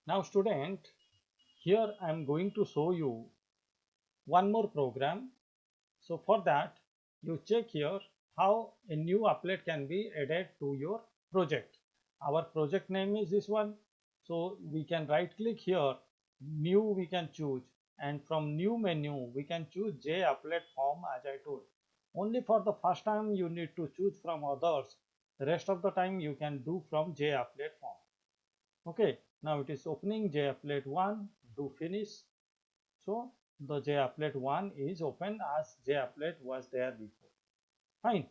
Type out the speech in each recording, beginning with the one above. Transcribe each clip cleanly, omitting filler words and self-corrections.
Now student, here I am going to show you one more program. So for that, you check here how a new applet can be added to your project. Our project name is this one. So we can right click here, new we can choose, and from new menu we can choose JApplet form as I told. Only for the first time you need to choose from others. The rest of the time you can do from JApplet form. Okay, now it is opening JApplet 1, do finish. So the JApplet 1 is open as JApplet was there before. Fine.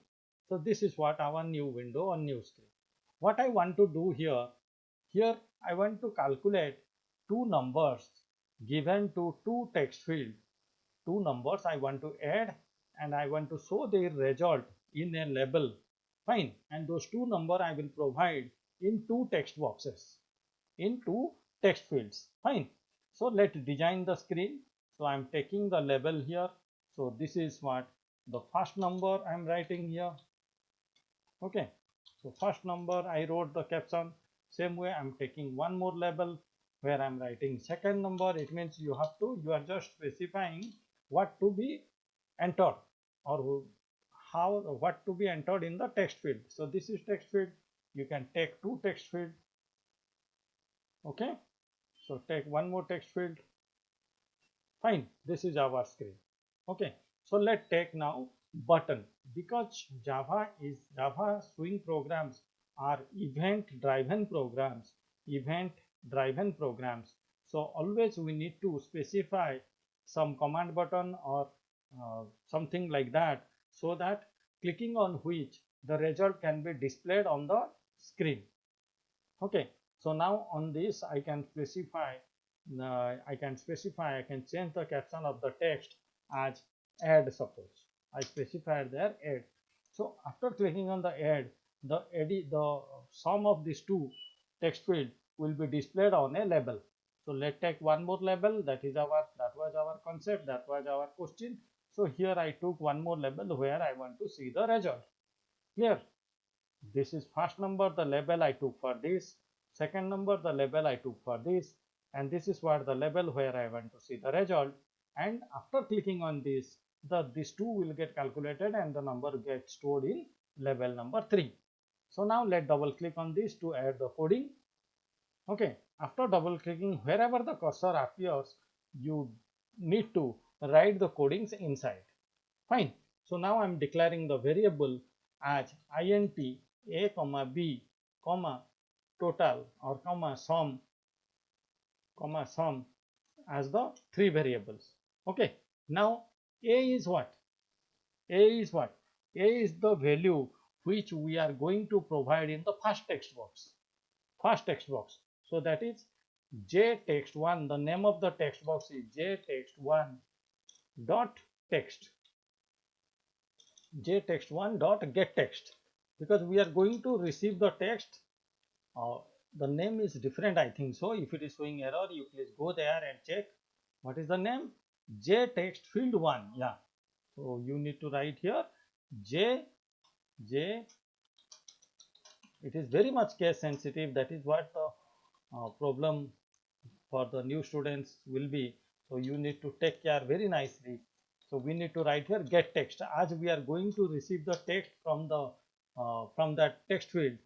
So this is what our new window or new screen. What I want to do here I want to calculate two numbers given to two text field. Two numbers I want to add and I want to show their result in a label. Fine. And those two number I will provide in two text boxes, in two text fields. Fine. So let's design the screen. So I'm taking the label here. So this is what the first number I'm writing here. Okay. So first number I wrote the caption. Same way I'm taking one more label where I'm writing second number. It means you are just specifying what to be entered or what to be entered in the text field. So this is text field. You can take two text field. Okay. So take one more text field. Fine, this is our screen. Okay, so let's take now button. Because Java swing programs are event driven programs. Event driven programs. So always we need to specify some command button or something like that, so that clicking on which the result can be displayed on the screen. Okay, so now on this I can specify I can change the caption of the text as add. Suppose I specified there add. So after clicking on the add, the sum of these two text field will be displayed on a label. So let's take one more label. That was our concept, that was our question. So here I took one more label where I want to see the result. Clear? This is first number, the label I took for this, second number, the label I took for this, and this is what the label where I want to see the result. And after clicking on this, these two will get calculated and the number gets stored in label number 3. So now let double click on this to add the coding. Okay, after double clicking, wherever the cursor appears, you need to write the codings inside. Fine. So now I'm declaring the variable as int a comma b comma total or sum as the three variables. Okay. Now a is what? A is what? A is the value which we are going to provide in the first text box. First text box. So that is jtext1. The name of the text box is jtext1 dot text. jtext1 dot get text, because we are going to receive the text. The name is different, I think so. If it is showing error, you please go there and check what is the name. Jtext field 1. Yeah, so you need to write here j. It is very much case sensitive. That is what the problem for the new students will be. So you need to take care very nicely. So we need to write here get text, as we are going to receive the text from that text field.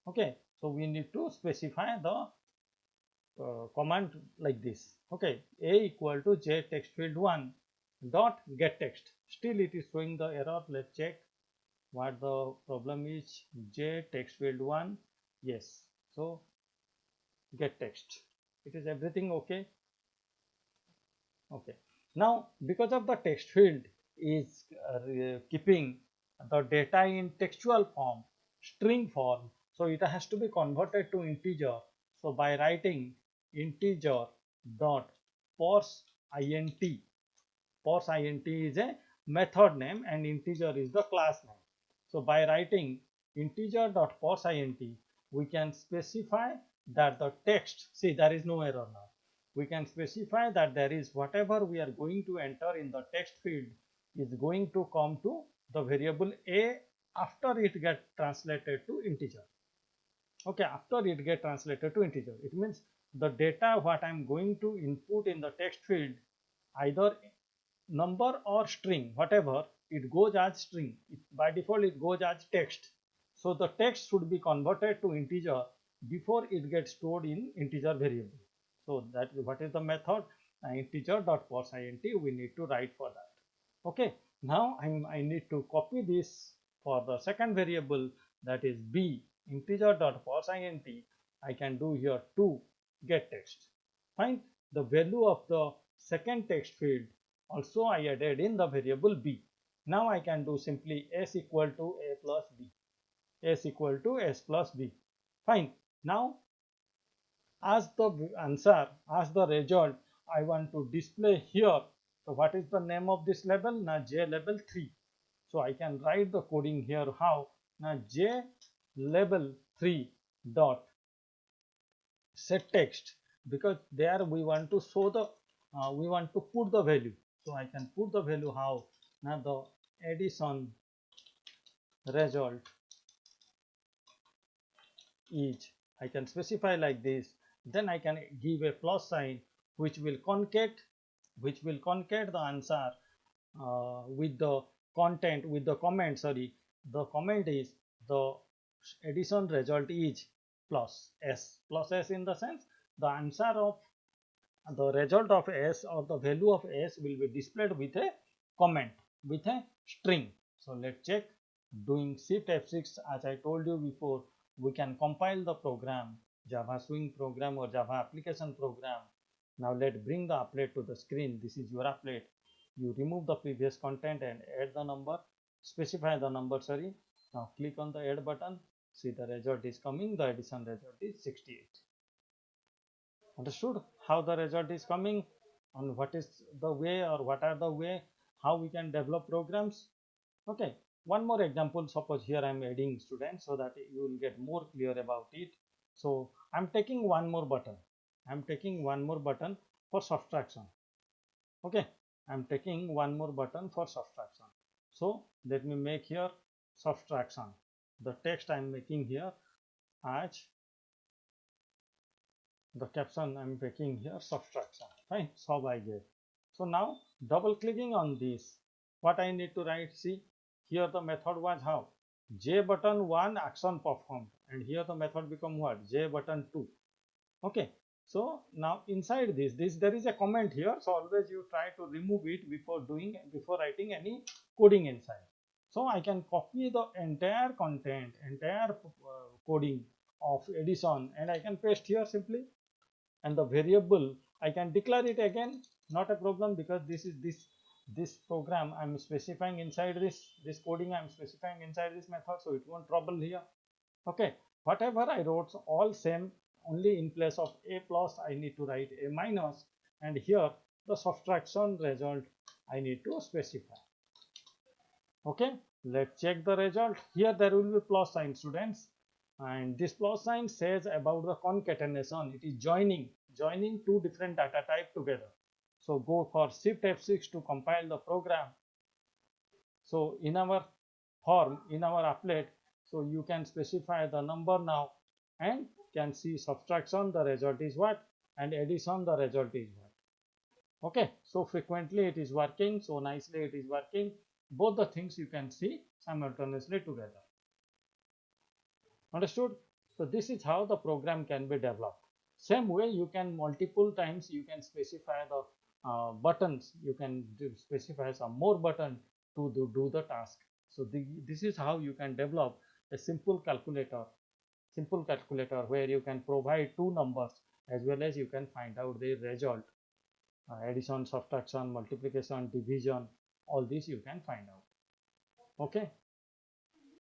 Okay, so we need to specify the command like this. Okay, a equal to j text field 1 dot get text. Still it is showing the error. Let's check what the problem is. J text field 1. Yes, so get text, it is everything okay. Okay, now because of the text field is keeping the data in textual form, string form, so it has to be converted to integer. So by writing integer dot parse int, parse int is a method name and integer is the class name. So by writing integer dot parse int, we can specify that the text, see there is no error now. We can specify that there is whatever we are going to enter in the text field is going to come to the variable a after it gets translated to integer. Okay, after it gets translated to integer, it means the data what I'm going to input in the text field, either number or string, whatever, it goes as string. By default, it goes as text. So the text should be converted to integer before it gets stored in integer variable. So that what is the method? Integer dot parse int we need to write for that. Okay. Now I need to copy this for the second variable, that is b, integer dot parse int. I can do here to get text. Find the value of the second text field also I added in the variable b. Now I can do simply s equal to a plus b, s equal to s plus b. Fine. Now as the answer, as the result, I want to display here. So what is the name of this label? Now j label 3. So I can write the coding here how. Now j label 3 dot set text, because there we want to show the we want to put the value. So I can put the value how. Now the addition result is, I can specify like this. Then I can give a plus sign which will concate the answer with the content, with the comment. Sorry, the comment is the addition result is plus s in the sense the answer of the result of s or the value of s will be displayed with a comment, with a string. So let's check. Doing shift F6, as I told you before, we can compile the program, Java Swing program or Java application program. Now let's bring the applet to the screen. This is your applet. You remove the previous content and add the number, specify the number, sorry. Now click on the add button. See, the result is coming. The addition result is 68. Understood how the result is coming, and what is the way, or what are the way how we can develop programs. Okay, one more example. Suppose here I am adding students so that you will get more clear about it. So I'm taking one more button. I'm taking one more button for subtraction. Okay, I'm taking one more button for subtraction. So let me make here subtraction. The text I'm making here as, the caption I'm making here subtraction. Fine, so I get. So now double clicking on this, what I need to write, see here the method was how, j button 1 action performed, and here the method become what, j button 2. Okay, so now inside this there is a comment here, so always you try to remove it before writing any coding inside. So I can copy the entire content, entire coding of addition, and I can paste here simply. And the variable I can declare it again, not a problem, because this program I'm specifying inside this coding I'm specifying inside this method, so it won't trouble here. Okay, whatever I wrote all same, only in place of a plus I need to write a minus, and here the subtraction result I need to specify. Okay, let's check the result. Here there will be plus sign, students, and this plus sign says about the concatenation. It is joining two different data type together. So go for shift F6 to compile the program. So in our form, in our applet, so you can specify the number now, and can see subtraction, the result is what, and addition, the result is what. Okay, so frequently it is working, so nicely it is working. Both the things you can see simultaneously together. Understood? So this is how the program can be developed. Same way you can multiple times you can specify the buttons. You can specify some more button to do the task. So this is how you can develop a simple calculator where you can provide two numbers as well as you can find out the result. Addition, subtraction, multiplication, division, all this you can find out. Okay,